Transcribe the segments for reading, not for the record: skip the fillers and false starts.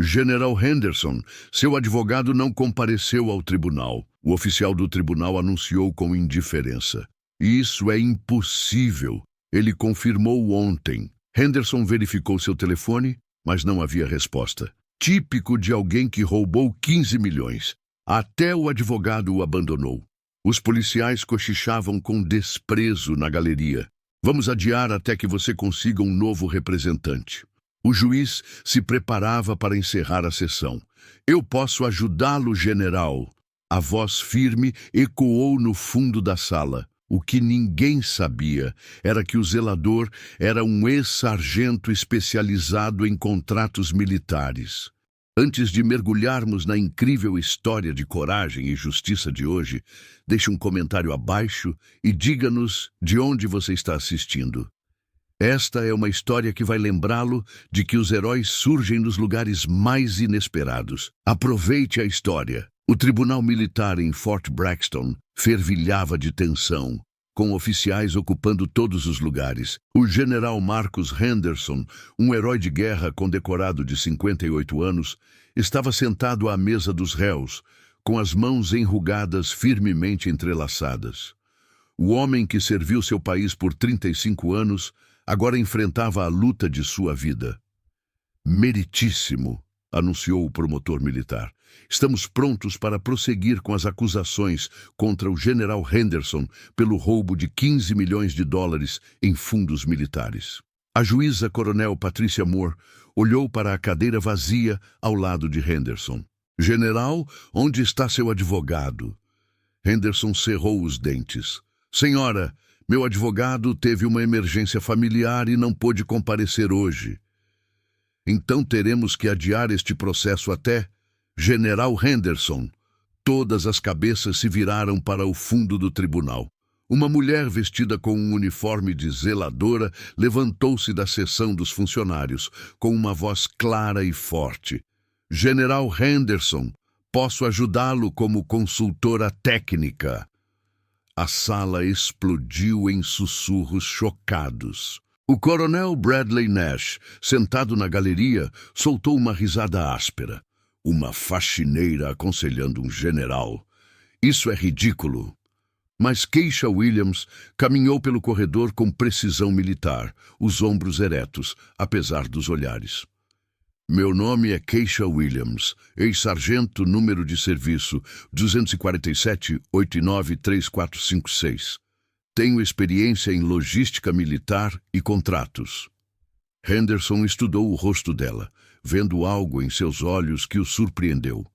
General Henderson, seu advogado não compareceu ao tribunal. O oficial do tribunal anunciou com indiferença. Isso é impossível. Ele confirmou ontem. Henderson verificou seu telefone, mas não havia resposta. Típico de alguém que roubou 15 milhões. Até o advogado o abandonou. Os policiais cochichavam com desprezo na galeria. Vamos adiar até que você consiga um novo representante. O juiz se preparava para encerrar a sessão. Eu posso ajudá-lo, general. A voz firme ecoou no fundo da sala. O que ninguém sabia era que o zelador era um ex-sargento especializado em contratos militares. Antes de mergulharmos na incrível história de coragem e justiça de hoje, deixe um comentário abaixo e diga-nos de onde você está assistindo. Esta é uma história que vai lembrá-lo de que os heróis surgem nos lugares mais inesperados. Aproveite a história. O tribunal militar em Fort Braxton fervilhava de tensão, com oficiais ocupando todos os lugares. O general Marcus Henderson, um herói de guerra condecorado de 58 anos, estava sentado à mesa dos réus, com as mãos enrugadas firmemente entrelaçadas. O homem que serviu seu país por 35 anos agora enfrentava a luta de sua vida. Meritíssimo, anunciou o promotor militar. Estamos prontos para prosseguir com as acusações contra o general Henderson pelo roubo de 15 milhões de dólares em fundos militares. A juíza coronel Patricia Moore olhou para a cadeira vazia ao lado de Henderson. General, onde está seu advogado? Henderson cerrou os dentes. Senhora, meu advogado teve uma emergência familiar e não pôde comparecer hoje. Então teremos que adiar este processo até... General Henderson. Todas as cabeças se viraram para o fundo do tribunal. Uma mulher vestida com um uniforme de zeladora levantou-se da sessão dos funcionários, com uma voz clara e forte. General Henderson, posso ajudá-lo como consultora técnica. A sala explodiu em sussurros chocados. O coronel Bradley Nash, sentado na galeria, soltou uma risada áspera. Uma faxineira aconselhando um general. Isso é ridículo. Mas Keisha Williams caminhou pelo corredor com precisão militar, os ombros eretos, apesar dos olhares. Meu nome é Keisha Williams, ex-sargento, número de serviço 247-89-3456. Tenho experiência em logística militar e contratos. Henderson estudou o rosto dela, vendo algo em seus olhos que o surpreendeu.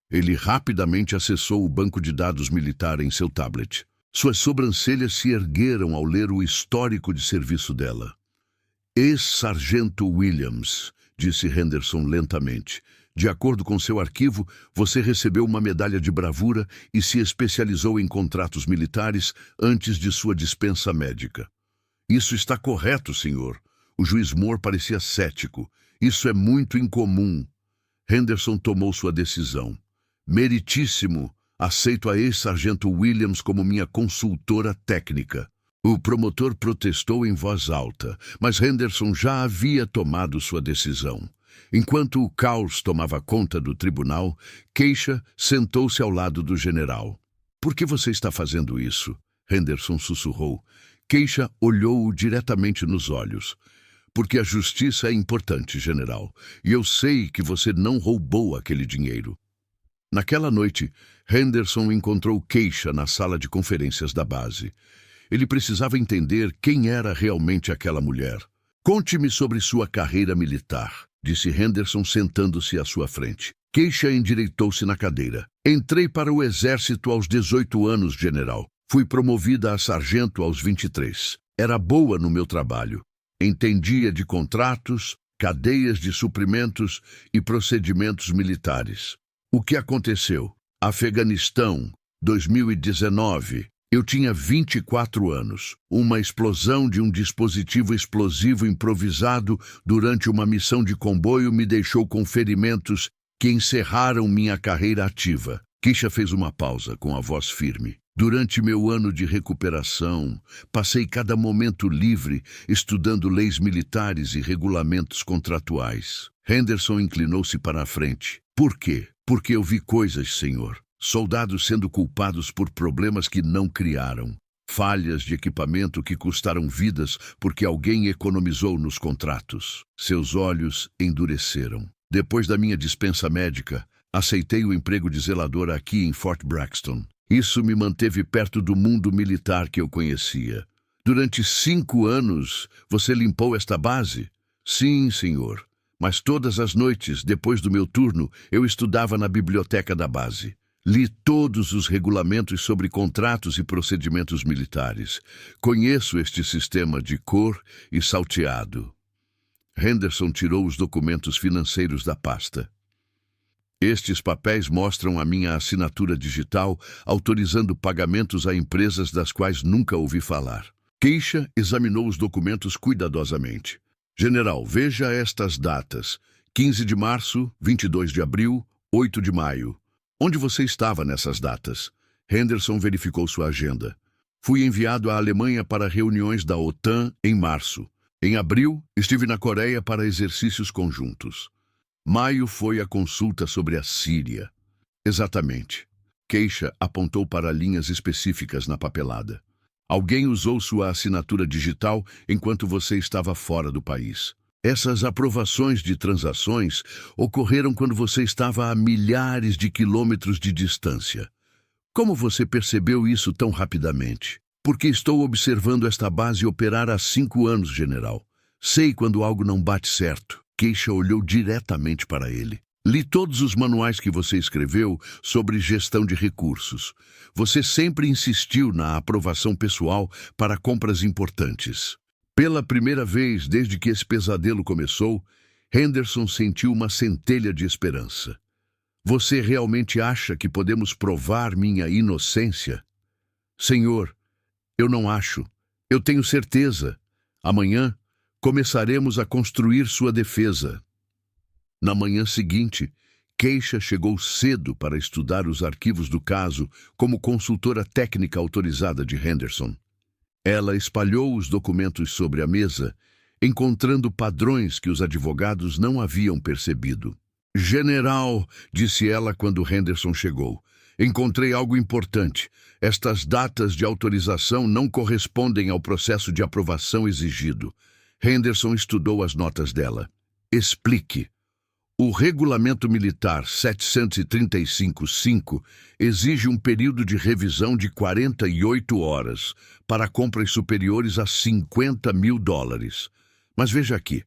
Ele rapidamente acessou o banco de dados militar em seu tablet. Suas sobrancelhas se ergueram ao ler o histórico de serviço dela. Ex-sargento Williams, disse Henderson lentamente. De acordo com seu arquivo, você recebeu uma medalha de bravura e se especializou em contratos militares antes de sua dispensa médica. Isso está correto, senhor. O juiz Moore parecia cético. Isso é muito incomum. Henderson tomou sua decisão. Meritíssimo, aceito a ex-sargento Williams como minha consultora técnica. O promotor protestou em voz alta, mas Henderson já havia tomado sua decisão. Enquanto o caos tomava conta do tribunal, Keisha sentou-se ao lado do general. Por que você está fazendo isso? Henderson sussurrou. Keisha olhou-o diretamente nos olhos. Porque a justiça é importante, general, e eu sei que você não roubou aquele dinheiro. Naquela noite, Henderson encontrou Keisha na sala de conferências da base. Ele precisava entender quem era realmente aquela mulher. Conte-me sobre sua carreira militar, disse Henderson sentando-se à sua frente. Keisha endireitou-se na cadeira. Entrei para o exército aos 18 anos, general. Fui promovida a sargento aos 23. Era boa no meu trabalho. Entendia de contratos, cadeias de suprimentos e procedimentos militares. O que aconteceu? Afeganistão, 2019. Eu tinha 24 anos. Uma explosão de um dispositivo explosivo improvisado durante uma missão de comboio me deixou com ferimentos que encerraram minha carreira ativa. Keisha fez uma pausa com a voz firme. Durante meu ano de recuperação, passei cada momento livre estudando leis militares e regulamentos contratuais. Henderson inclinou-se para a frente. Por quê? Porque eu vi coisas, senhor. Soldados sendo culpados por problemas que não criaram. Falhas de equipamento que custaram vidas porque alguém economizou nos contratos. Seus olhos endureceram. Depois da minha dispensa médica, aceitei o emprego de zelador aqui em Fort Braxton. Isso me manteve perto do mundo militar que eu conhecia. Durante 5 anos, você limpou esta base? Sim, senhor. Mas todas as noites, depois do meu turno, eu estudava na biblioteca da base. Li todos os regulamentos sobre contratos e procedimentos militares. Conheço este sistema de cor e salteado. Henderson tirou os documentos financeiros da pasta. Estes papéis mostram a minha assinatura digital, autorizando pagamentos a empresas das quais nunca ouvi falar. Keisha examinou os documentos cuidadosamente. General, veja estas datas: 15 de março, 22 de abril, 8 de maio. Onde você estava nessas datas? Henderson verificou sua agenda. Fui enviado à Alemanha para reuniões da OTAN em março. Em abril, estive na Coreia para exercícios conjuntos. Maio foi a consulta sobre a Síria. Exatamente. Keisha apontou para linhas específicas na papelada. Alguém usou sua assinatura digital enquanto você estava fora do país. Essas aprovações de transações ocorreram quando você estava a milhares de quilômetros de distância. Como você percebeu isso tão rapidamente? Porque estou observando esta base operar há 5 anos, general. Sei quando algo não bate certo. Keisha olhou diretamente para ele. Li todos os manuais que você escreveu sobre gestão de recursos. Você sempre insistiu na aprovação pessoal para compras importantes. Pela primeira vez desde que esse pesadelo começou, Henderson sentiu uma centelha de esperança. Você realmente acha que podemos provar minha inocência? Senhor, eu não acho. Eu tenho certeza. Amanhã começaremos a construir sua defesa. Na manhã seguinte, Keisha chegou cedo para estudar os arquivos do caso como consultora técnica autorizada de Henderson. Ela espalhou os documentos sobre a mesa, encontrando padrões que os advogados não haviam percebido. General, disse ela quando Henderson chegou, encontrei algo importante. Estas datas de autorização não correspondem ao processo de aprovação exigido. Henderson estudou as notas dela. Explique. O Regulamento Militar 735-5 exige um período de revisão de 48 horas para compras superiores a $50 mil. Mas veja aqui,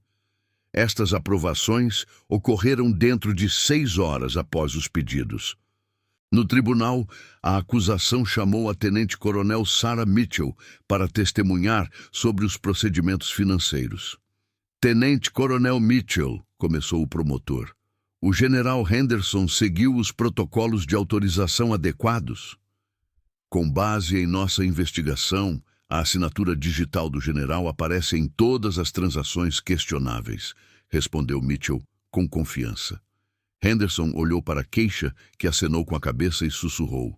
estas aprovações ocorreram dentro de 6 horas após os pedidos. No tribunal, a acusação chamou a tenente-coronel Sarah Mitchell para testemunhar sobre os procedimentos financeiros. Tenente-coronel Mitchell, começou o promotor, o general Henderson seguiu os protocolos de autorização adequados? Com base em nossa investigação, a assinatura digital do general aparece em todas as transações questionáveis, respondeu Mitchell com confiança. Henderson olhou para Keisha, que acenou com a cabeça e sussurrou.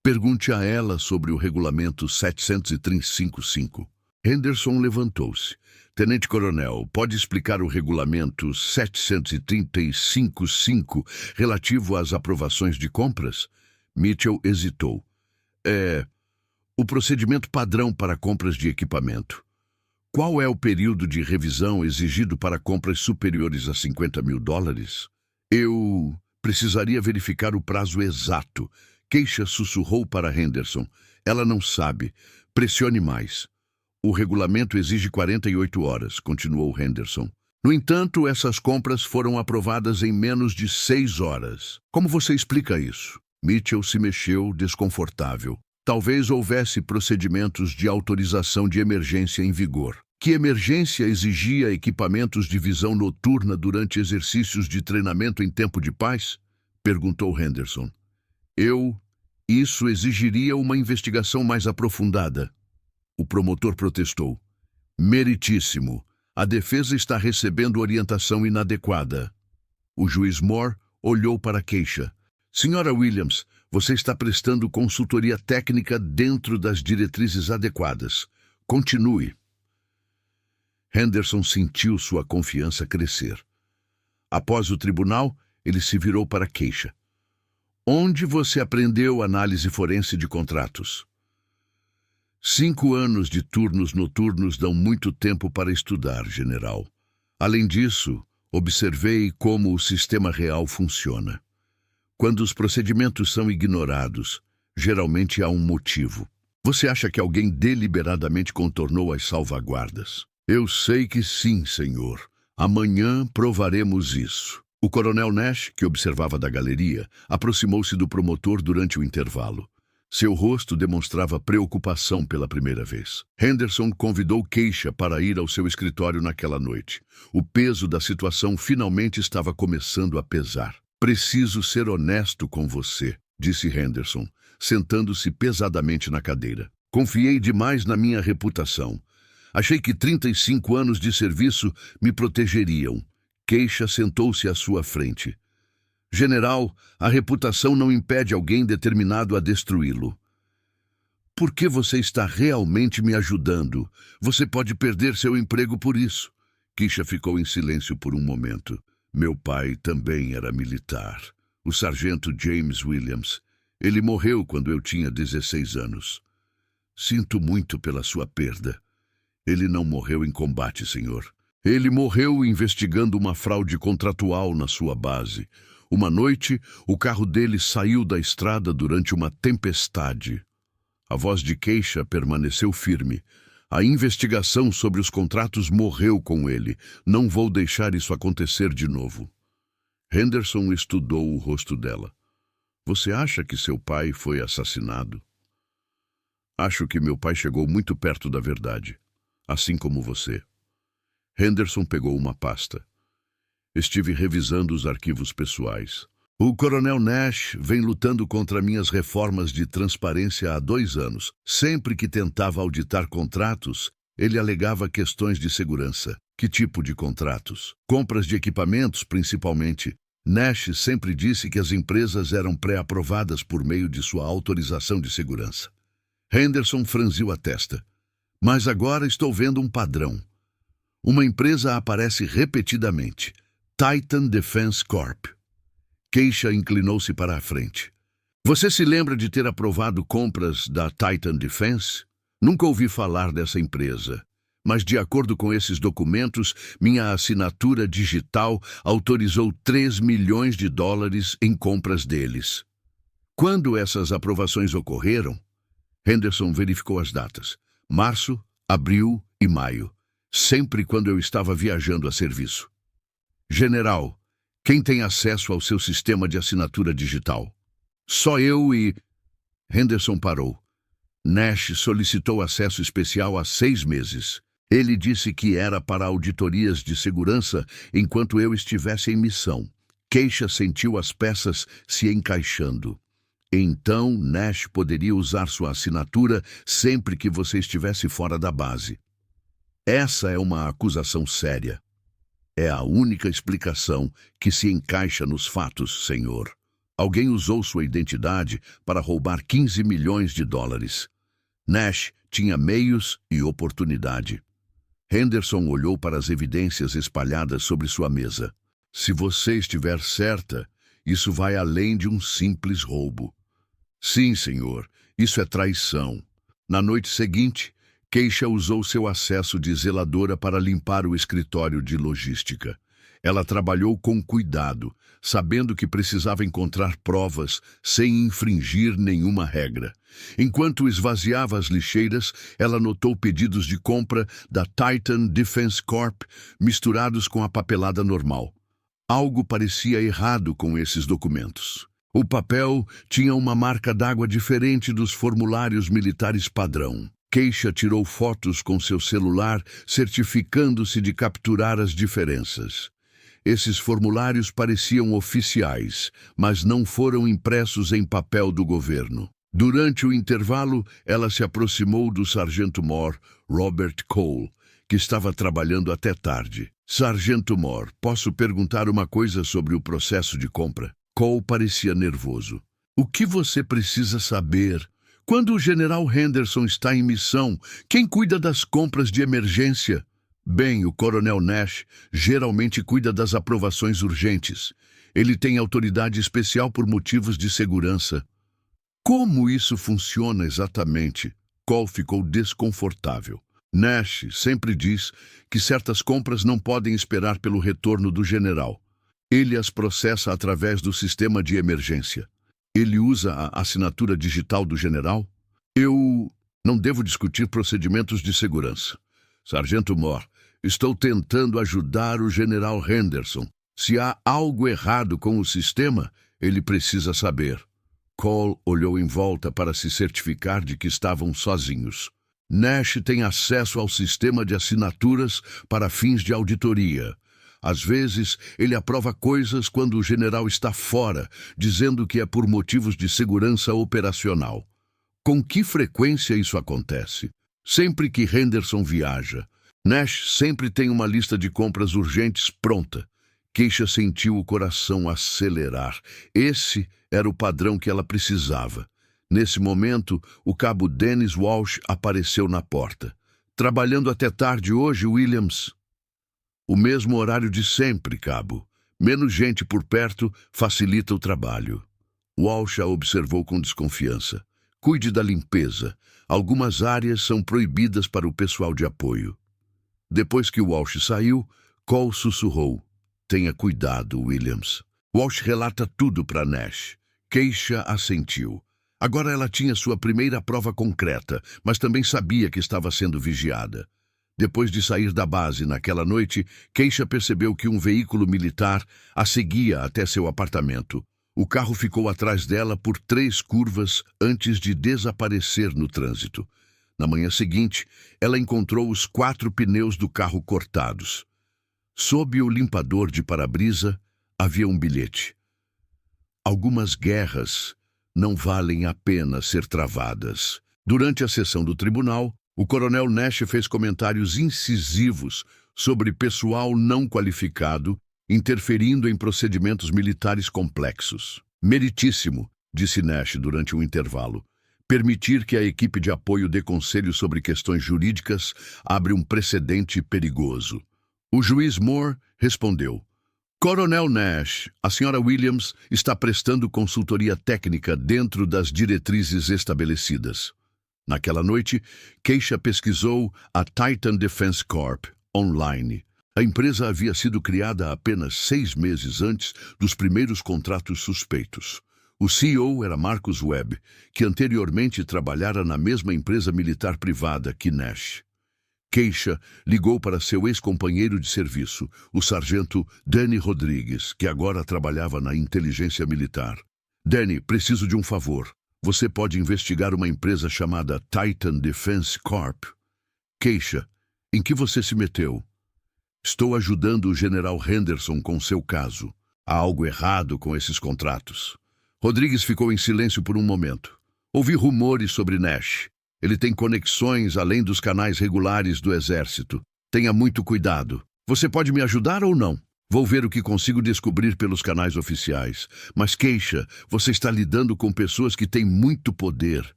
Pergunte a ela sobre o regulamento 735-5. Henderson levantou-se. Tenente-coronel, pode explicar o regulamento 735-5 relativo às aprovações de compras? Mitchell hesitou. O procedimento padrão para compras de equipamento. Qual é o período de revisão exigido para compras superiores a $50 mil? Eu precisaria verificar o prazo exato. Keisha sussurrou para Henderson. Ela não sabe. Pressione mais. O regulamento exige 48 horas, continuou Henderson. No entanto, essas compras foram aprovadas em menos de 6 horas. Como você explica isso? Mitchell se mexeu, desconfortável. Talvez houvesse procedimentos de autorização de emergência em vigor. Que emergência exigia equipamentos de visão noturna durante exercícios de treinamento em tempo de paz? Perguntou Henderson. Isso exigiria uma investigação mais aprofundada. O promotor protestou. Meritíssimo. A defesa está recebendo orientação inadequada. O juiz Moore olhou para Keisha. Senhora Williams, você está prestando consultoria técnica dentro das diretrizes adequadas. Continue. Henderson sentiu sua confiança crescer. Após o tribunal, ele se virou para Keisha. Onde você aprendeu análise forense de contratos? 5 anos de turnos noturnos dão muito tempo para estudar, general. Além disso, observei como o sistema real funciona. Quando os procedimentos são ignorados, geralmente há um motivo. Você acha que alguém deliberadamente contornou as salvaguardas? Eu sei que sim, senhor. Amanhã provaremos isso. O coronel Nash, que observava da galeria, aproximou-se do promotor durante o intervalo. Seu rosto demonstrava preocupação pela primeira vez. Henderson convidou Keisha para ir ao seu escritório naquela noite. O peso da situação finalmente estava começando a pesar. Preciso ser honesto com você, disse Henderson, sentando-se pesadamente na cadeira. Confiei demais na minha reputação. Achei que 35 anos de serviço me protegeriam. Keisha sentou-se à sua frente. General, a reputação não impede alguém determinado a destruí-lo. Por que você está realmente me ajudando? Você pode perder seu emprego por isso. Keisha ficou em silêncio por um momento. Meu pai também era militar. O sargento James Williams. Ele morreu quando eu tinha 16 anos. Sinto muito pela sua perda. Ele não morreu em combate, senhor. Ele morreu investigando uma fraude contratual na sua base. Uma noite, o carro dele saiu da estrada durante uma tempestade. A voz de Keisha permaneceu firme. A investigação sobre os contratos morreu com ele. Não vou deixar isso acontecer de novo. Henderson estudou o rosto dela. Você acha que seu pai foi assassinado? Acho que meu pai chegou muito perto da verdade, assim como você. Henderson pegou uma pasta. Estive revisando os arquivos pessoais. O coronel Nash vem lutando contra minhas reformas de transparência há 2 anos. Sempre que tentava auditar contratos, ele alegava questões de segurança. Que tipo de contratos? Compras de equipamentos, principalmente. Nash sempre disse que as empresas eram pré-aprovadas por meio de sua autorização de segurança. Henderson franziu a testa. Mas agora estou vendo um padrão. Uma empresa aparece repetidamente. Titan Defense Corp. Keisha inclinou-se para a frente. Você se lembra de ter aprovado compras da Titan Defense? Nunca ouvi falar dessa empresa, mas de acordo com esses documentos, minha assinatura digital autorizou $3 milhões em compras deles. Quando essas aprovações ocorreram? Henderson verificou as datas. Março, abril e maio. Sempre quando eu estava viajando a serviço. General, quem tem acesso ao seu sistema de assinatura digital? Só eu e... Henderson parou. Nash solicitou acesso especial há 6 meses. Ele disse que era para auditorias de segurança enquanto eu estivesse em missão. Keisha sentiu as peças se encaixando. Então, Nash poderia usar sua assinatura sempre que você estivesse fora da base. Essa é uma acusação séria. É a única explicação que se encaixa nos fatos, senhor. Alguém usou sua identidade para roubar $15 milhões. Nash tinha meios e oportunidade. Henderson olhou para as evidências espalhadas sobre sua mesa. Se você estiver certa, isso vai além de um simples roubo. Sim, senhor, isso é traição. Na noite seguinte, Keisha usou seu acesso de zeladora para limpar o escritório de logística. Ela trabalhou com cuidado, sabendo que precisava encontrar provas sem infringir nenhuma regra. Enquanto esvaziava as lixeiras, ela notou pedidos de compra da Titan Defense Corp misturados com a papelada normal. Algo parecia errado com esses documentos. O papel tinha uma marca d'água diferente dos formulários militares padrão. Keisha tirou fotos com seu celular, certificando-se de capturar as diferenças. Esses formulários pareciam oficiais, mas não foram impressos em papel do governo. Durante o intervalo, ela se aproximou do sargento-mor, Robert Cole, que estava trabalhando até tarde. Sargento-mor, posso perguntar uma coisa sobre o processo de compra? Cole parecia nervoso. O que você precisa saber? Quando o general Henderson está em missão, quem cuida das compras de emergência? Bem, o coronel Nash geralmente cuida das aprovações urgentes. Ele tem autoridade especial por motivos de segurança. Como isso funciona exatamente? Cole ficou desconfortável. Nash sempre diz que certas compras não podem esperar pelo retorno do general. Ele as processa através do sistema de emergência. Ele usa a assinatura digital do general? Eu não devo discutir procedimentos de segurança. Sargento Moore, estou tentando ajudar o general Henderson. Se há algo errado com o sistema, ele precisa saber. Cole olhou em volta para se certificar de que estavam sozinhos. Nash tem acesso ao sistema de assinaturas para fins de auditoria. Às vezes, ele aprova coisas quando o general está fora, dizendo que é por motivos de segurança operacional. Com que frequência isso acontece? Sempre que Henderson viaja. Nash sempre tem uma lista de compras urgentes pronta. Keisha sentiu o coração acelerar. Esse era o padrão que ela precisava. Nesse momento, o cabo Dennis Walsh apareceu na porta. Trabalhando até tarde hoje, Williams? O mesmo horário de sempre, cabo. Menos gente por perto facilita o trabalho. Walsh a observou com desconfiança. Cuide da limpeza. Algumas áreas são proibidas para o pessoal de apoio. Depois que Walsh saiu, Cole sussurrou. Tenha cuidado, Williams. Walsh relata tudo para Nash. Keisha assentiu. Agora ela tinha sua primeira prova concreta, mas também sabia que estava sendo vigiada. Depois de sair da base naquela noite, Keisha percebeu que um veículo militar a seguia até seu apartamento. O carro ficou atrás dela por 3 curvas antes de desaparecer no trânsito. Na manhã seguinte, ela encontrou os 4 pneus do carro cortados. Sob o limpador de para-brisa, havia um bilhete. Algumas guerras não valem a pena ser travadas. Durante a sessão do tribunal, o coronel Nash fez comentários incisivos sobre pessoal não qualificado interferindo em procedimentos militares complexos. Meritíssimo, disse Nash durante um intervalo. Permitir que a equipe de apoio dê conselhos sobre questões jurídicas abre um precedente perigoso. O juiz Moore respondeu. Coronel Nash, a senhora Williams está prestando consultoria técnica dentro das diretrizes estabelecidas. Naquela noite, Keisha pesquisou a Titan Defense Corp online. A empresa havia sido criada apenas 6 meses antes dos primeiros contratos suspeitos. O CEO era Marcus Webb, que anteriormente trabalhara na mesma empresa militar privada que Nash. Keisha ligou para seu ex-companheiro de serviço, o sargento Danny Rodrigues, que agora trabalhava na inteligência militar. Danny, preciso de um favor. Você pode investigar uma empresa chamada Titan Defense Corp? Keisha, em que você se meteu? Estou ajudando o general Henderson com seu caso. Há algo errado com esses contratos. Rodrigues ficou em silêncio por um momento. Ouvi rumores sobre Nash. Ele tem conexões além dos canais regulares do Exército. Tenha muito cuidado. Você pode me ajudar ou não? Vou ver o que consigo descobrir pelos canais oficiais. Mas, Keisha, você está lidando com pessoas que têm muito poder.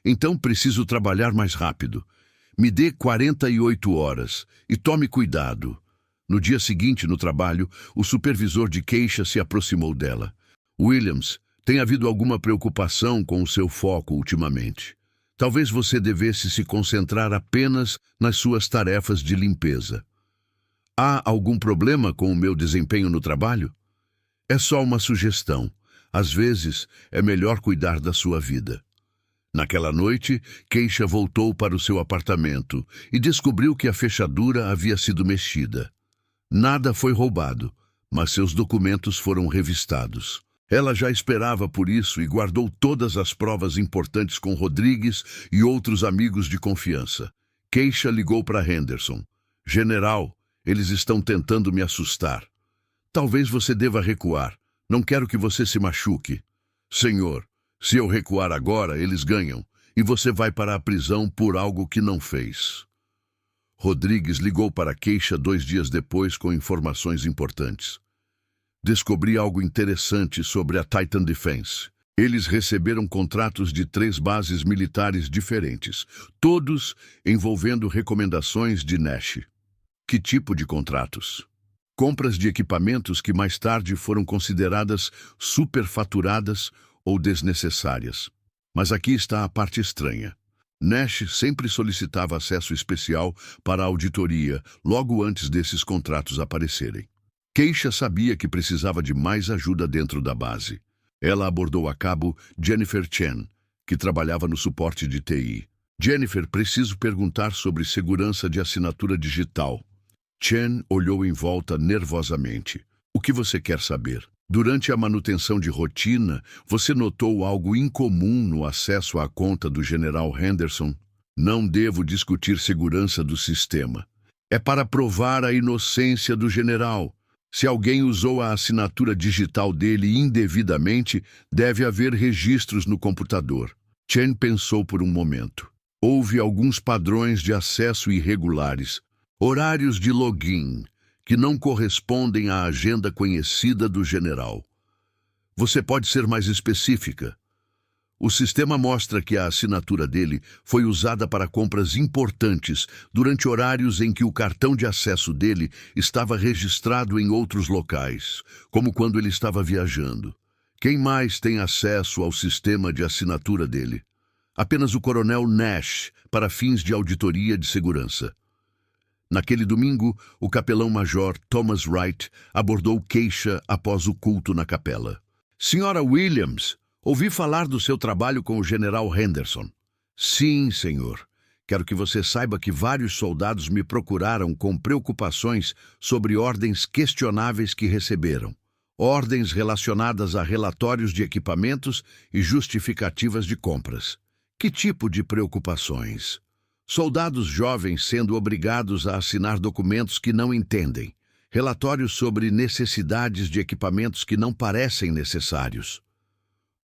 Então preciso trabalhar mais rápido. Me dê 48 horas e tome cuidado. No dia seguinte, no trabalho, o supervisor de Keisha se aproximou dela. Williams, tem havido alguma preocupação com o seu foco ultimamente? Talvez você devesse se concentrar apenas nas suas tarefas de limpeza. Há algum problema com o meu desempenho no trabalho? É só uma sugestão. Às vezes, é melhor cuidar da sua vida. Naquela noite, Keisha voltou para o seu apartamento e descobriu que a fechadura havia sido mexida. Nada foi roubado, mas seus documentos foram revistados. Ela já esperava por isso e guardou todas as provas importantes com Rodrigues e outros amigos de confiança. Keisha ligou para Henderson. General, eles estão tentando me assustar. Talvez você deva recuar. Não quero que você se machuque. Senhor, se eu recuar agora, eles ganham, e você vai para a prisão por algo que não fez. Rodrigues ligou para Keisha 2 dias depois com informações importantes. Descobri algo interessante sobre a Titan Defense. Eles receberam contratos de 3 bases militares diferentes, todos envolvendo recomendações de Nash. Que tipo de contratos? Compras de equipamentos que mais tarde foram consideradas superfaturadas ou desnecessárias. Mas aqui está a parte estranha. Nash sempre solicitava acesso especial para a auditoria logo antes desses contratos aparecerem. Keisha sabia que precisava de mais ajuda dentro da base. Ela abordou a cabo Jennifer Chen, que trabalhava no suporte de TI. Jennifer, preciso perguntar sobre segurança de assinatura digital. Chen olhou em volta nervosamente. O que você quer saber? Durante a manutenção de rotina, você notou algo incomum no acesso à conta do General Henderson? Não devo discutir segurança do sistema. É para provar a inocência do general. Se alguém usou a assinatura digital dele indevidamente, deve haver registros no computador. Chen pensou por um momento. Houve alguns padrões de acesso irregulares, horários de login, que não correspondem à agenda conhecida do general. Você pode ser mais específica? O sistema mostra que a assinatura dele foi usada para compras importantes durante horários em que o cartão de acesso dele estava registrado em outros locais, como quando ele estava viajando. Quem mais tem acesso ao sistema de assinatura dele? Apenas o coronel Nash, para fins de auditoria de segurança. Naquele domingo, o capelão-major Thomas Wright abordou Keisha após o culto na capela. Senhora Williams, ouvi falar do seu trabalho com o General Henderson. Sim, senhor. Quero que você saiba que vários soldados me procuraram com preocupações sobre ordens questionáveis que receberam. Ordens relacionadas a relatórios de equipamentos e justificativas de compras. Que tipo de preocupações? Soldados jovens sendo obrigados a assinar documentos que não entendem. Relatórios sobre necessidades de equipamentos que não parecem necessários.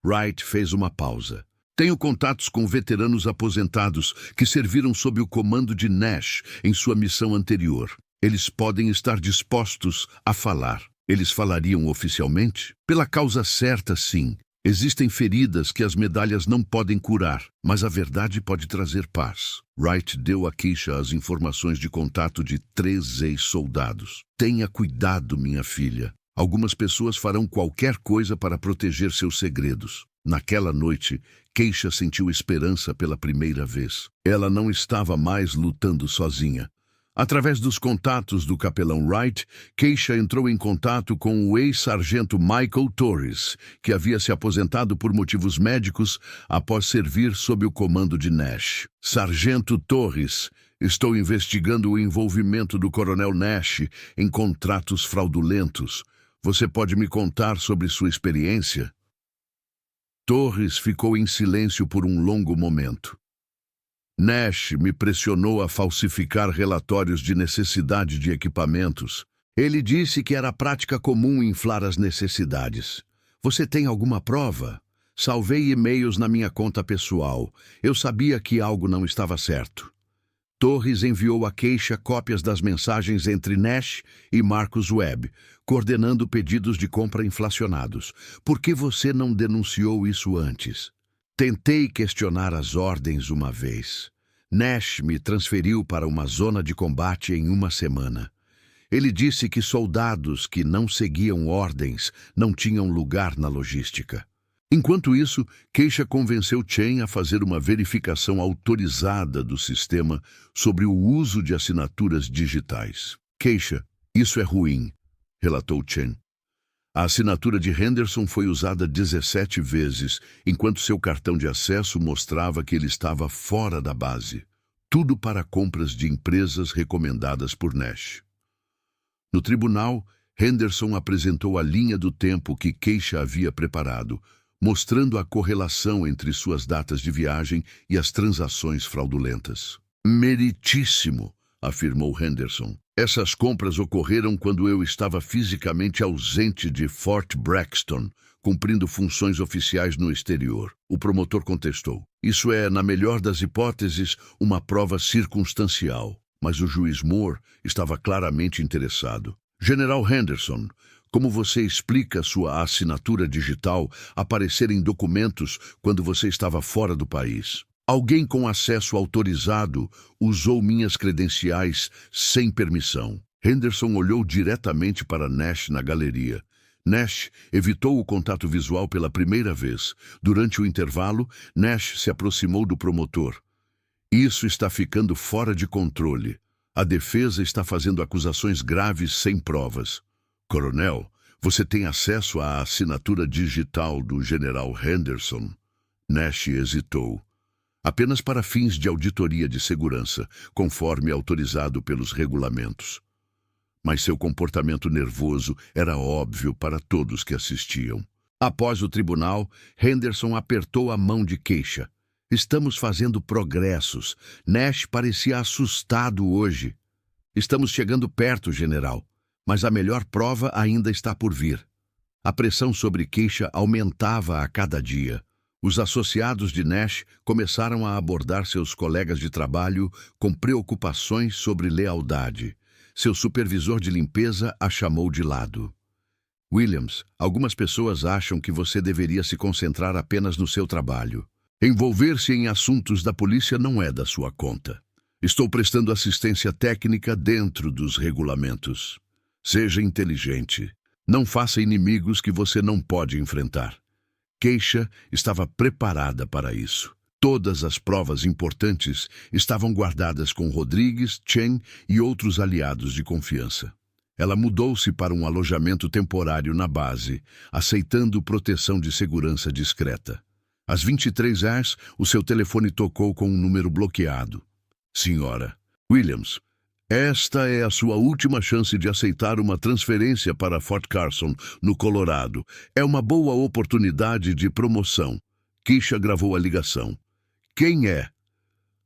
Wright fez uma pausa. Tenho contatos com veteranos aposentados que serviram sob o comando de Nash em sua missão anterior. Eles podem estar dispostos a falar. Eles falariam oficialmente? Pela causa certa, sim. Existem feridas que as medalhas não podem curar, mas a verdade pode trazer paz. Wright deu a Keisha as informações de contato de 3 ex-soldados. Tenha cuidado, minha filha. Algumas pessoas farão qualquer coisa para proteger seus segredos. Naquela noite, Keisha sentiu esperança pela primeira vez. Ela não estava mais lutando sozinha. Através dos contatos do capelão Wright, Keisha entrou em contato com o ex-sargento Michael Torres, que havia se aposentado por motivos médicos após servir sob o comando de Nash. Sargento Torres, estou investigando o envolvimento do coronel Nash em contratos fraudulentos. Você pode me contar sobre sua experiência? Torres ficou em silêncio por um longo momento. Nash me pressionou a falsificar relatórios de necessidade de equipamentos. Ele disse que era prática comum inflar as necessidades. Você tem alguma prova? Salvei e-mails na minha conta pessoal. Eu sabia que algo não estava certo. Torres enviou a Keisha cópias das mensagens entre Nash e Marcus Webb, coordenando pedidos de compra inflacionados. Por que você não denunciou isso antes? Tentei questionar as ordens uma vez. Nash me transferiu para uma zona de combate em uma semana. Ele disse que soldados que não seguiam ordens não tinham lugar na logística. Enquanto isso, Keisha convenceu Chen a fazer uma verificação autorizada do sistema sobre o uso de assinaturas digitais. Keisha, isso é ruim, relatou Chen. A assinatura de Henderson foi usada 17 vezes, enquanto seu cartão de acesso mostrava que ele estava fora da base. Tudo para compras de empresas recomendadas por Nash. No tribunal, Henderson apresentou a linha do tempo que Keisha havia preparado, mostrando a correlação entre suas datas de viagem e as transações fraudulentas. Meritíssimo, afirmou Henderson. Essas compras ocorreram quando eu estava fisicamente ausente de Fort Braxton, cumprindo funções oficiais no exterior. O promotor contestou. Isso é, na melhor das hipóteses, uma prova circunstancial. Mas o juiz Moore estava claramente interessado. General Henderson, Como você explica sua assinatura digital aparecer em documentos quando você estava fora do país? Alguém com acesso autorizado usou minhas credenciais sem permissão. Henderson olhou diretamente para Nash na galeria. Nash evitou o contato visual pela primeira vez. Durante o intervalo, Nash se aproximou do promotor. Isso está ficando fora de controle. A defesa está fazendo acusações graves sem provas. Coronel, você tem acesso à assinatura digital do general Henderson? Nash hesitou. Apenas para fins de auditoria de segurança, conforme autorizado pelos regulamentos. Mas seu comportamento nervoso era óbvio para todos que assistiam. Após o tribunal, Henderson apertou a mão de Keisha. Estamos fazendo progressos. Nash parecia assustado hoje. Estamos chegando perto, general. Mas a melhor prova ainda está por vir. A pressão sobre Keisha aumentava a cada dia. Os associados de Nash começaram a abordar seus colegas de trabalho com preocupações sobre lealdade. Seu supervisor de limpeza a chamou de lado. Williams, algumas pessoas acham que você deveria se concentrar apenas no seu trabalho. Envolver-se em assuntos da polícia não é da sua conta. Estou prestando assistência técnica dentro dos regulamentos. Seja inteligente. Não faça inimigos que você não pode enfrentar. Keisha estava preparada para isso. Todas as provas importantes estavam guardadas com Rodrigues, Chen e outros aliados de confiança. Ela mudou-se para um alojamento temporário na base, aceitando proteção de segurança discreta. Às 23h, o seu telefone tocou com um número bloqueado. Senhora Williams, esta é a sua última chance de aceitar uma transferência para Fort Carson, no Colorado. É uma boa oportunidade de promoção. Keisha gravou a ligação. Quem é?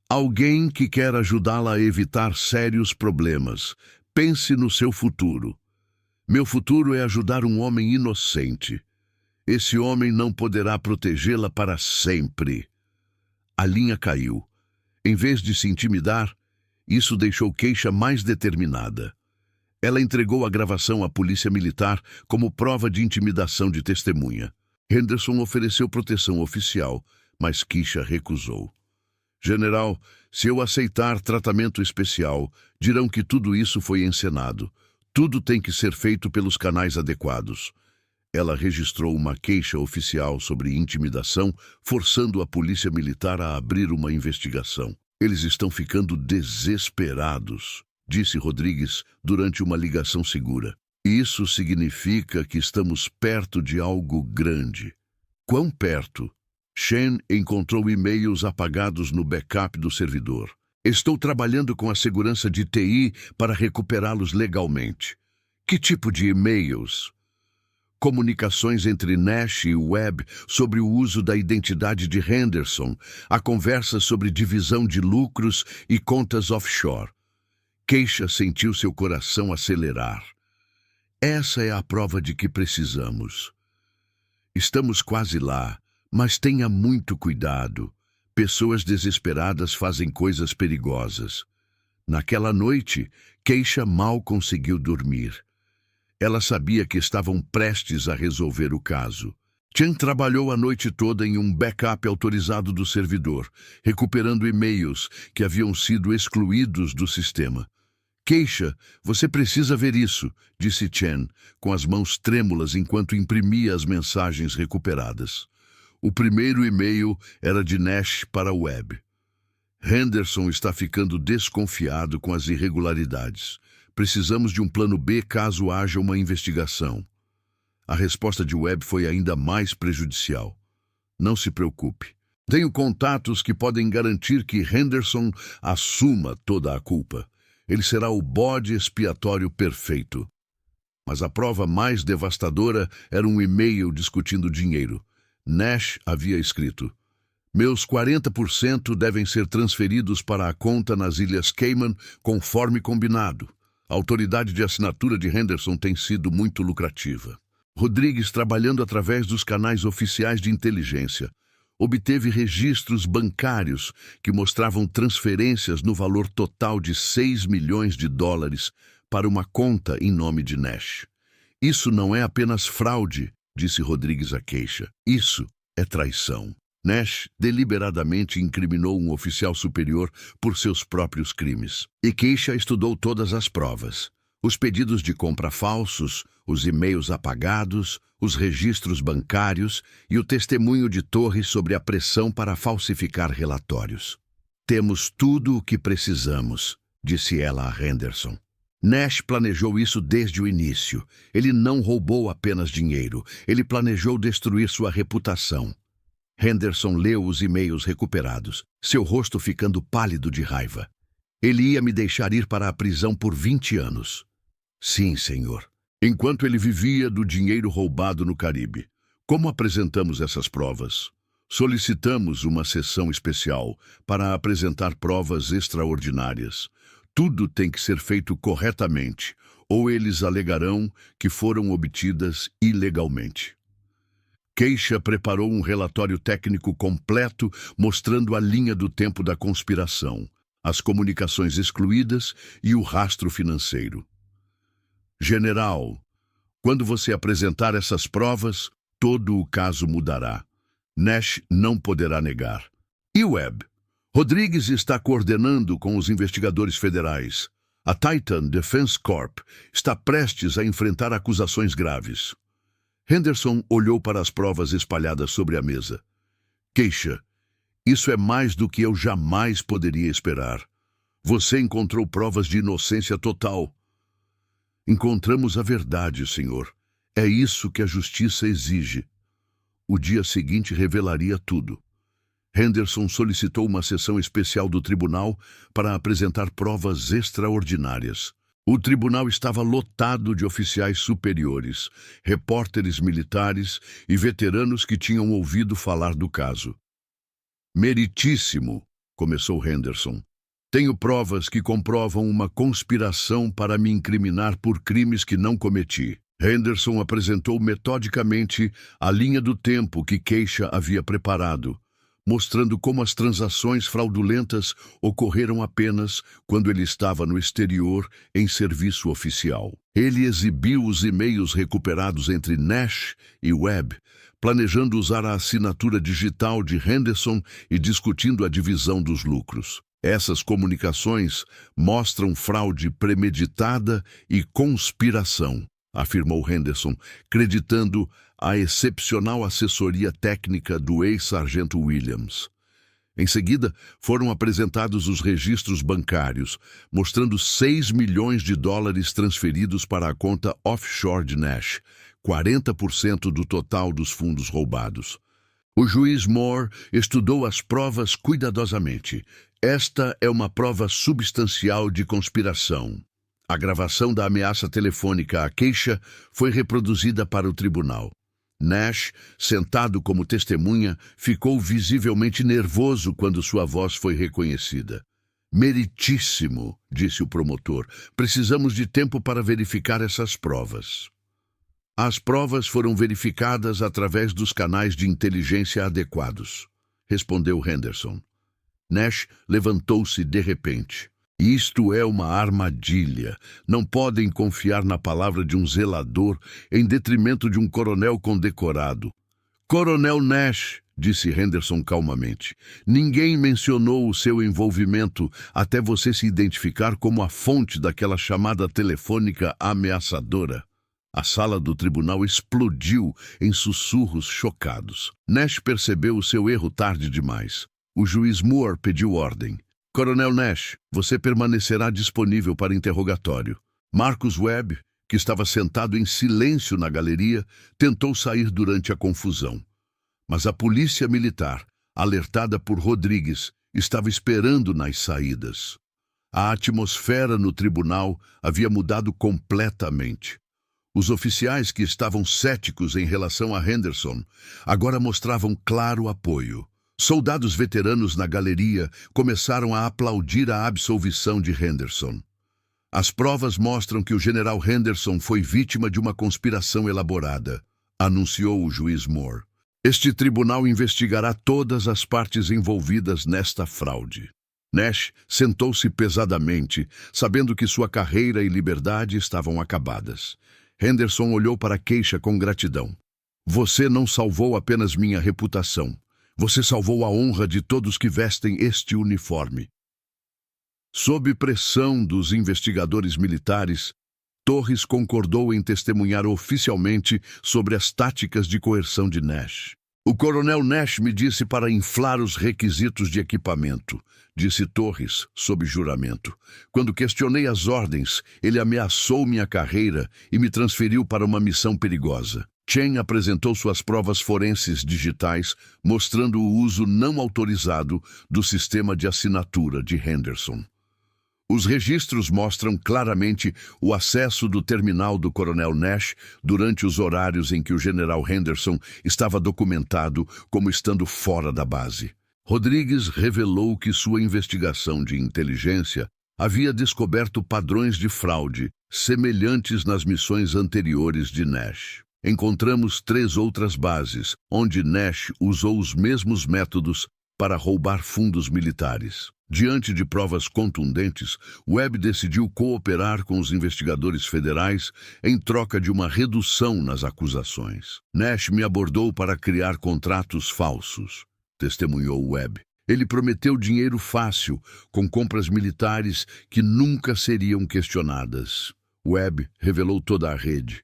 Alguém que quer ajudá-la a evitar sérios problemas. Pense no seu futuro. Meu futuro é ajudar um homem inocente. Esse homem não poderá protegê-la para sempre. A linha caiu. Em vez de se intimidar, isso deixou Keisha mais determinada. Ela entregou a gravação à polícia militar como prova de intimidação de testemunha. Henderson ofereceu proteção oficial, mas Keisha recusou. General, se eu aceitar tratamento especial, dirão que tudo isso foi encenado. Tudo tem que ser feito pelos canais adequados. Ela registrou uma queixa oficial sobre intimidação, forçando a polícia militar a abrir uma investigação. Eles estão ficando desesperados, disse Rodrigues durante uma ligação segura. Isso significa que estamos perto de algo grande. Quão perto? Shen encontrou e-mails apagados no backup do servidor. Estou trabalhando com a segurança de TI para recuperá-los legalmente. Que tipo de e-mails? Comunicações entre Nash e Webb sobre o uso da identidade de Henderson, a conversa sobre divisão de lucros e contas offshore. Keisha sentiu seu coração acelerar. Essa é a prova de que precisamos. Estamos quase lá, mas tenha muito cuidado. Pessoas desesperadas fazem coisas perigosas. Naquela noite, Keisha mal conseguiu dormir. Ela sabia que estavam prestes a resolver o caso. Chen trabalhou a noite toda em um backup autorizado do servidor, recuperando e-mails que haviam sido excluídos do sistema. Keisha, você precisa ver isso, disse Chen, com as mãos trêmulas enquanto imprimia as mensagens recuperadas. O primeiro e-mail era de Nash para Webb. Henderson está ficando desconfiado com as irregularidades. Precisamos de um plano B caso haja uma investigação. A resposta de Webb foi ainda mais prejudicial. Não se preocupe. Tenho contatos que podem garantir que Henderson assuma toda a culpa. Ele será o bode expiatório perfeito. Mas a prova mais devastadora era um e-mail discutindo dinheiro. Nash havia escrito: meus 40% devem ser transferidos para a conta nas Ilhas Cayman, conforme combinado. A autoridade de assinatura de Henderson tem sido muito lucrativa. Rodrigues, trabalhando através dos canais oficiais de inteligência, obteve registros bancários que mostravam transferências no valor total de $6 milhões para uma conta em nome de Nash. Isso não é apenas fraude, disse Rodrigues à queixa. Isso é traição. Nash deliberadamente incriminou um oficial superior por seus próprios crimes. E queixa estudou todas as provas. Os pedidos de compra falsos, os e-mails apagados, os registros bancários e o testemunho de Torres sobre a pressão para falsificar relatórios. Temos tudo o que precisamos, disse ela a Henderson. Nash planejou isso desde o início. Ele não roubou apenas dinheiro, ele planejou destruir sua reputação. Henderson leu os e-mails recuperados, seu rosto ficando pálido de raiva. Ele ia me deixar ir para a prisão por 20 anos. Sim, senhor. Enquanto ele vivia do dinheiro roubado no Caribe. Como apresentamos essas provas? Solicitamos uma sessão especial para apresentar provas extraordinárias. Tudo tem que ser feito corretamente, ou eles alegarão que foram obtidas ilegalmente. Queixa preparou um relatório técnico completo mostrando a linha do tempo da conspiração, as comunicações excluídas e o rastro financeiro. General, quando você apresentar essas provas, todo o caso mudará. Nash não poderá negar. E Webb? Rodrigues está coordenando com os investigadores federais. A Titan Defense Corp está prestes a enfrentar acusações graves. Henderson olhou para as provas espalhadas sobre a mesa. Queixa, isso é mais do que eu jamais poderia esperar. Você encontrou provas de inocência total. Encontramos a verdade, senhor. É isso que a justiça exige. O dia seguinte revelaria tudo. Henderson solicitou uma sessão especial do tribunal para apresentar provas extraordinárias. O tribunal estava lotado de oficiais superiores, repórteres militares e veteranos que tinham ouvido falar do caso. Meritíssimo, começou Henderson. Tenho provas que comprovam uma conspiração para me incriminar por crimes que não cometi. Henderson apresentou metodicamente a linha do tempo que Queixa havia preparado, mostrando como as transações fraudulentas ocorreram apenas quando ele estava no exterior em serviço oficial. Ele exibiu os e-mails recuperados entre Nash e Webb, planejando usar a assinatura digital de Henderson e discutindo a divisão dos lucros. Essas comunicações mostram fraude premeditada e conspiração, afirmou Henderson, creditando a excepcional assessoria técnica do ex-sargento Williams. Em seguida, foram apresentados os registros bancários, mostrando 6 milhões de dólares transferidos para a conta offshore de Nash, 40% do total dos fundos roubados. O juiz Moore estudou as provas cuidadosamente. Esta é uma prova substancial de conspiração. A gravação da ameaça telefônica à queixa foi reproduzida para o tribunal. Nash, sentado como testemunha, ficou visivelmente nervoso quando sua voz foi reconhecida. Meritíssimo, disse o promotor. Precisamos de tempo para verificar essas provas. As provas foram verificadas através dos canais de inteligência adequados, respondeu Henderson. Nash levantou-se de repente. Isto é uma armadilha. Não podem confiar na palavra de um zelador em detrimento de um coronel condecorado. Coronel Nash, disse Henderson calmamente, ninguém mencionou o seu envolvimento até você se identificar como a fonte daquela chamada telefônica ameaçadora. A sala do tribunal explodiu em sussurros chocados. Nash percebeu o seu erro tarde demais. O juiz Moore pediu ordem. Coronel Nash, você permanecerá disponível para interrogatório. Marcus Webb, que estava sentado em silêncio na galeria, tentou sair durante a confusão. Mas a polícia militar, alertada por Rodrigues, estava esperando nas saídas. A atmosfera no tribunal havia mudado completamente. Os oficiais que estavam céticos em relação a Henderson agora mostravam claro apoio. Soldados veteranos na galeria começaram a aplaudir a absolvição de Henderson. As provas mostram que o general Henderson foi vítima de uma conspiração elaborada, anunciou o juiz Moore. Este tribunal investigará todas as partes envolvidas nesta fraude. Nash sentou-se pesadamente, sabendo que sua carreira e liberdade estavam acabadas. Henderson olhou para Keisha com gratidão. Você não salvou apenas minha reputação. Você salvou a honra de todos que vestem este uniforme. Sob pressão dos investigadores militares, Torres concordou em testemunhar oficialmente sobre as táticas de coerção de Nash. O coronel Nash me disse para inflar os requisitos de equipamento, disse Torres, sob juramento. Quando questionei as ordens, ele ameaçou minha carreira e me transferiu para uma missão perigosa. Chen apresentou suas provas forenses digitais, mostrando o uso não autorizado do sistema de assinatura de Henderson. Os registros mostram claramente o acesso do terminal do coronel Nash durante os horários em que o general Henderson estava documentado como estando fora da base. Rodrigues revelou que sua investigação de inteligência havia descoberto padrões de fraude semelhantes nas missões anteriores de Nash. Encontramos 3 outras bases, onde Nash usou os mesmos métodos para roubar fundos militares. Diante de provas contundentes, Webb decidiu cooperar com os investigadores federais em troca de uma redução nas acusações. Nash me abordou para criar contratos falsos, testemunhou Webb. Ele prometeu dinheiro fácil, com compras militares que nunca seriam questionadas. Webb revelou toda a rede.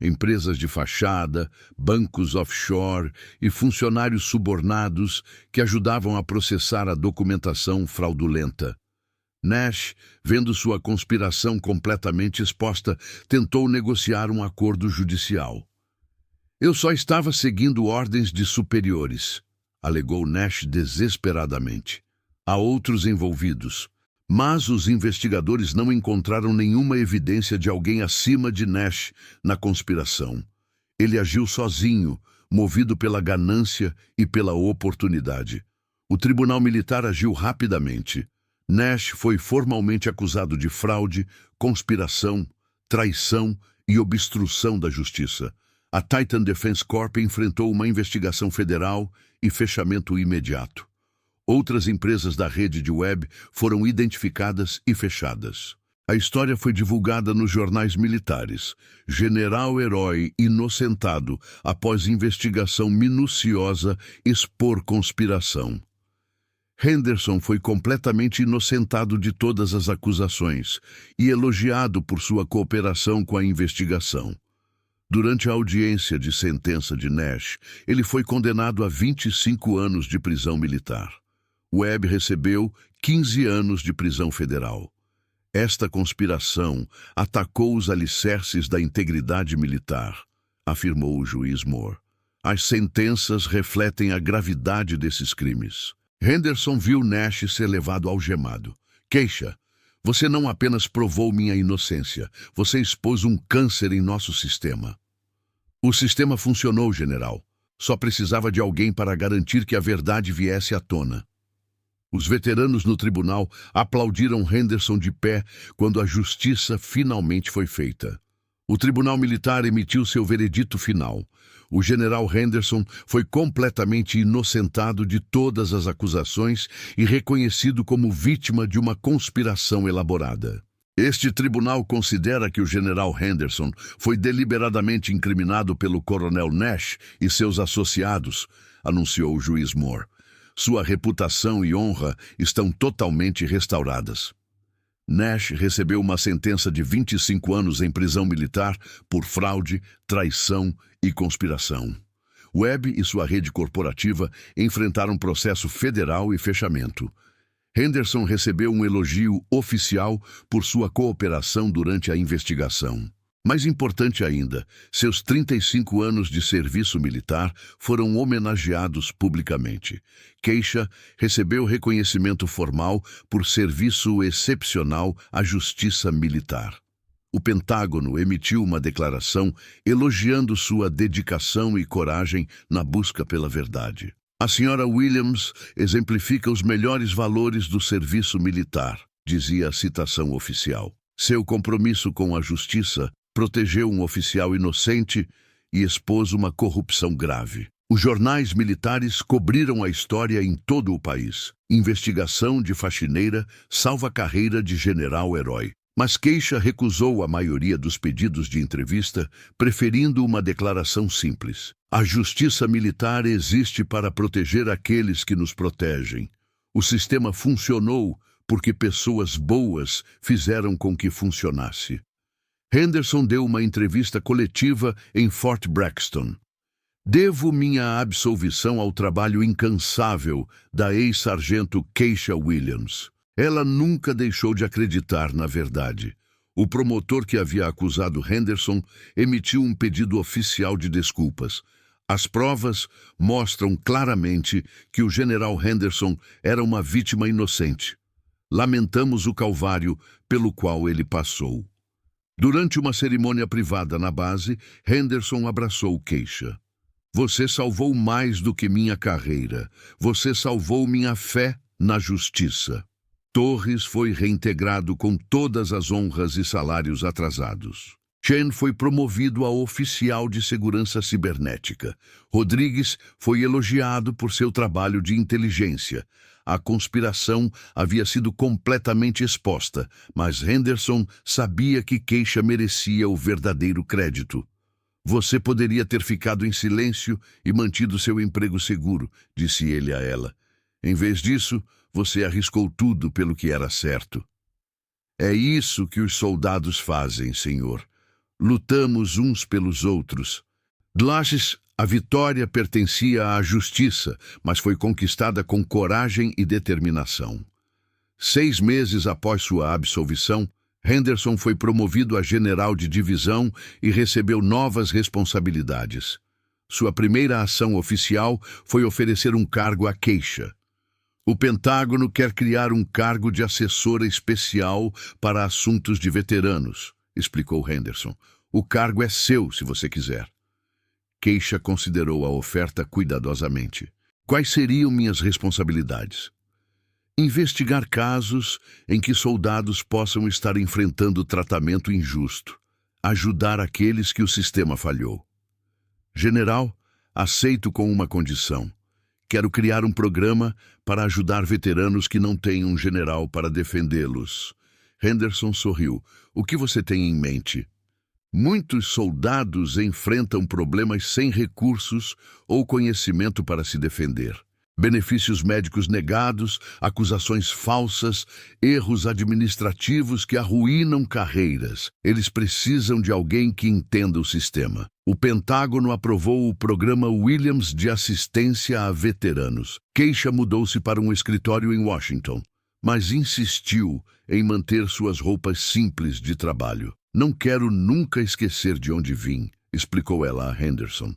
Empresas de fachada, bancos offshore e funcionários subornados que ajudavam a processar a documentação fraudulenta. Nash, vendo sua conspiração completamente exposta, tentou negociar um acordo judicial. Eu só estava seguindo ordens de superiores, alegou Nash desesperadamente. Há outros envolvidos. Mas os investigadores não encontraram nenhuma evidência de alguém acima de Nash na conspiração. Ele agiu sozinho, movido pela ganância e pela oportunidade. O tribunal militar agiu rapidamente. Nash foi formalmente acusado de fraude, conspiração, traição e obstrução da justiça. A Titan Defense Corp enfrentou uma investigação federal e fechamento imediato. Outras empresas da rede de Webb foram identificadas e fechadas. A história foi divulgada nos jornais militares. General Herói inocentado após investigação minuciosa expor conspiração. Henderson foi completamente inocentado de todas as acusações e elogiado por sua cooperação com a investigação. Durante a audiência de sentença de Nash, ele foi condenado a 25 anos de prisão militar. Webb recebeu 15 anos de prisão federal. Esta conspiração atacou os alicerces da integridade militar, afirmou o juiz Moore. As sentenças refletem a gravidade desses crimes. Henderson viu Nash ser levado algemado. Keisha, você não apenas provou minha inocência, você expôs um câncer em nosso sistema. O sistema funcionou, general. Só precisava de alguém para garantir que a verdade viesse à tona. Os veteranos no tribunal aplaudiram Henderson de pé quando a justiça finalmente foi feita. O tribunal militar emitiu seu veredito final. O general Henderson foi completamente inocentado de todas as acusações e reconhecido como vítima de uma conspiração elaborada. Este tribunal considera que o general Henderson foi deliberadamente incriminado pelo coronel Nash e seus associados, anunciou o juiz Moore. Sua reputação e honra estão totalmente restauradas. Nash recebeu uma sentença de 25 anos em prisão militar por fraude, traição e conspiração. Webb e sua rede corporativa enfrentaram processo federal e fechamento. Henderson recebeu um elogio oficial por sua cooperação durante a investigação. Mais importante ainda, seus 35 anos de serviço militar foram homenageados publicamente. Keisha recebeu reconhecimento formal por serviço excepcional à justiça militar. O Pentágono emitiu uma declaração elogiando sua dedicação e coragem na busca pela verdade. A senhora Williams exemplifica os melhores valores do serviço militar, dizia a citação oficial. Seu compromisso com a justiça protegeu um oficial inocente e expôs uma corrupção grave. Os jornais militares cobriram a história em todo o país. Investigação de faxineira salva a carreira de general herói. Mas Keisha recusou a maioria dos pedidos de entrevista, preferindo uma declaração simples. A justiça militar existe para proteger aqueles que nos protegem. O sistema funcionou porque pessoas boas fizeram com que funcionasse. Henderson deu uma entrevista coletiva em Fort Braxton. Devo minha absolvição ao trabalho incansável da ex-sargento Keisha Williams. Ela nunca deixou de acreditar na verdade. O promotor que havia acusado Henderson emitiu um pedido oficial de desculpas. As provas mostram claramente que o general Henderson era uma vítima inocente. Lamentamos o calvário pelo qual ele passou. Durante uma cerimônia privada na base, Henderson abraçou Keisha. Você salvou mais do que minha carreira. Você salvou minha fé na justiça. Torres foi reintegrado com todas as honras e salários atrasados. Chen foi promovido a oficial de segurança cibernética. Rodrigues foi elogiado por seu trabalho de inteligência. A conspiração havia sido completamente exposta, mas Henderson sabia que Keisha merecia o verdadeiro crédito. Você poderia ter ficado em silêncio e mantido seu emprego seguro, disse ele a ela. Em vez disso, você arriscou tudo pelo que era certo. É isso que os soldados fazem, senhor. Lutamos uns pelos outros. Dlashes, a vitória pertencia à justiça, mas foi conquistada com coragem e determinação. 6 meses após sua absolvição, Henderson foi promovido a general de divisão e recebeu novas responsabilidades. Sua primeira ação oficial foi oferecer um cargo a Keisha. O Pentágono quer criar um cargo de assessora especial para assuntos de veteranos, explicou Henderson. O cargo é seu, se você quiser. Keisha considerou a oferta cuidadosamente. Quais seriam minhas responsabilidades? Investigar casos em que soldados possam estar enfrentando tratamento injusto. Ajudar aqueles que o sistema falhou. General, aceito com uma condição. Quero criar um programa para ajudar veteranos que não têm um general para defendê-los. Henderson sorriu. O que você tem em mente? Muitos soldados enfrentam problemas sem recursos ou conhecimento para se defender. Benefícios médicos negados, acusações falsas, erros administrativos que arruinam carreiras. Eles precisam de alguém que entenda o sistema. O Pentágono aprovou o programa Williams de assistência a veteranos. Keisha mudou-se para um escritório em Washington, mas insistiu em manter suas roupas simples de trabalho. Não quero nunca esquecer de onde vim, explicou ela a Henderson.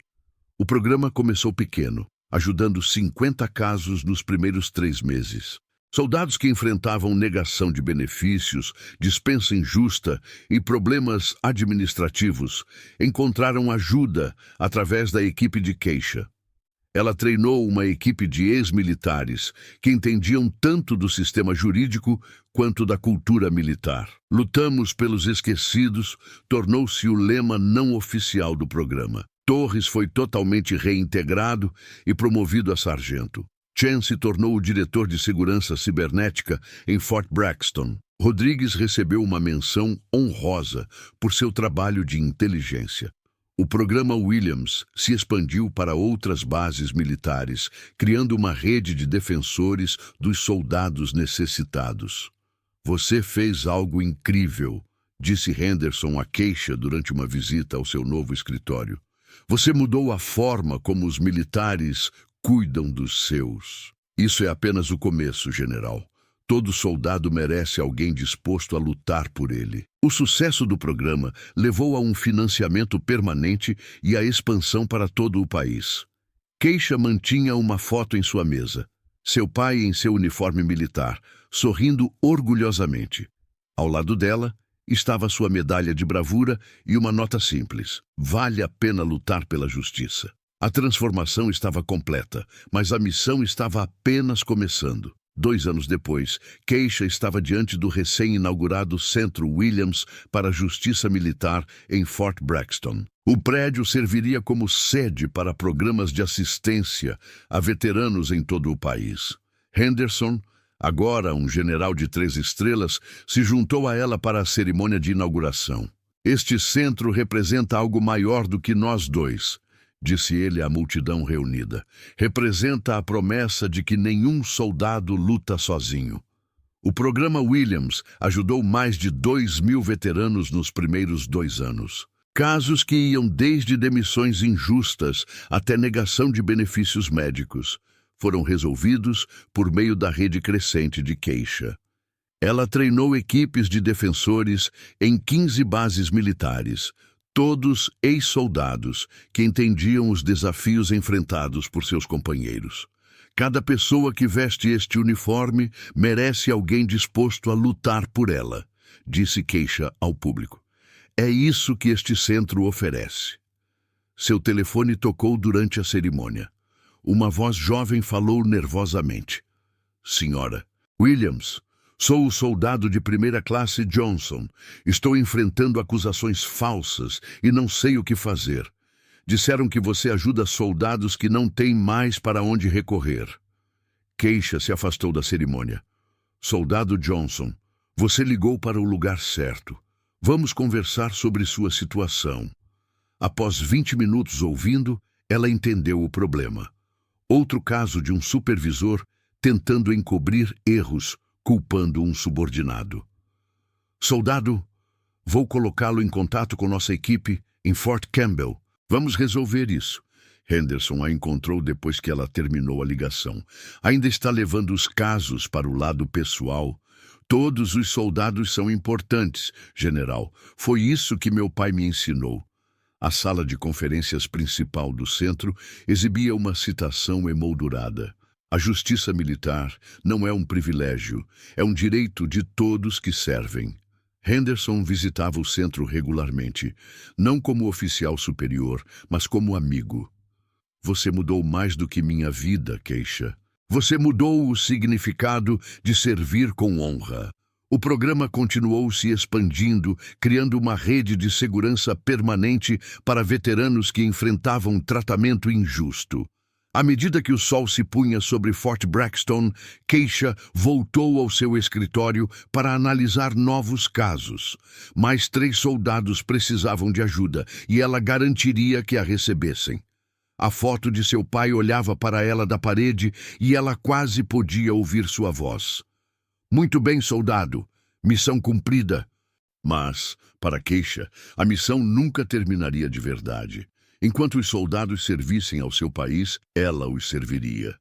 O programa começou pequeno, ajudando 50 casos nos primeiros 3 meses. Soldados que enfrentavam negação de benefícios, dispensa injusta e problemas administrativos encontraram ajuda através da equipe de Keisha. Ela treinou uma equipe de ex-militares que entendiam tanto do sistema jurídico quanto da cultura militar. Lutamos pelos esquecidos tornou-se o lema não oficial do programa. Torres foi totalmente reintegrado e promovido a sargento. Chen se tornou o diretor de segurança cibernética em Fort Braxton. Rodrigues recebeu uma menção honrosa por seu trabalho de inteligência. O programa Williams se expandiu para outras bases militares, criando uma rede de defensores dos soldados necessitados. Você fez algo incrível, disse Henderson a Keisha durante uma visita ao seu novo escritório. Você mudou a forma como os militares cuidam dos seus. Isso é apenas o começo, general. Todo soldado merece alguém disposto a lutar por ele. O sucesso do programa levou a um financiamento permanente e a expansão para todo o país. Keisha mantinha uma foto em sua mesa. Seu pai em seu uniforme militar, sorrindo orgulhosamente. Ao lado dela, estava sua medalha de bravura e uma nota simples. Vale a pena lutar pela justiça. A transformação estava completa, mas a missão estava apenas começando. 2 anos depois, Keisha estava diante do recém-inaugurado Centro Williams para a Justiça Militar em Fort Braxton. O prédio serviria como sede para programas de assistência a veteranos em todo o país. Henderson Agora, um general de 3 estrelas se juntou a ela para a cerimônia de inauguração. Este centro representa algo maior do que nós dois, disse ele à multidão reunida. Representa a promessa de que nenhum soldado luta sozinho. O programa Williams ajudou mais de 2.000 veteranos nos primeiros 2 anos. Casos que iam desde demissões injustas até negação de benefícios médicos foram resolvidos por meio da rede crescente de queixa. Ela treinou equipes de defensores em 15 bases militares, todos ex-soldados que entendiam os desafios enfrentados por seus companheiros. Cada pessoa que veste este uniforme merece alguém disposto a lutar por ela, disse Queixa ao público. É isso que este centro oferece. Seu telefone tocou durante a cerimônia. Uma voz jovem falou nervosamente. Senhora Williams, sou o soldado de primeira classe Johnson. Estou enfrentando acusações falsas e não sei o que fazer. Disseram que você ajuda soldados que não têm mais para onde recorrer. Queixa se afastou da cerimônia. Soldado Johnson, você ligou para o lugar certo. Vamos conversar sobre sua situação. Após 20 minutos ouvindo, ela entendeu o problema. Outro caso de um supervisor tentando encobrir erros, culpando um subordinado. Soldado, vou colocá-lo em contato com nossa equipe em Fort Campbell. Vamos resolver isso. Henderson a encontrou depois que ela terminou a ligação. Ainda está levando os casos para o lado pessoal. Todos os soldados são importantes, general. Foi isso que meu pai me ensinou. A sala de conferências principal do centro exibia uma citação emoldurada. A justiça militar não é um privilégio, é um direito de todos que servem. Henderson visitava o centro regularmente, não como oficial superior, mas como amigo. Você mudou mais do que minha vida, Queixa. Você mudou o significado de servir com honra. O programa continuou se expandindo, criando uma rede de segurança permanente para veteranos que enfrentavam tratamento injusto. À medida que o sol se punha sobre Fort Braxton, Queixa voltou ao seu escritório para analisar novos casos. Mais 3 soldados precisavam de ajuda e ela garantiria que a recebessem. A foto de seu pai olhava para ela da parede e ela quase podia ouvir sua voz. Muito bem, soldado. Missão cumprida. Mas, para Queixa, a missão nunca terminaria de verdade. Enquanto os soldados servissem ao seu país, ela os serviria.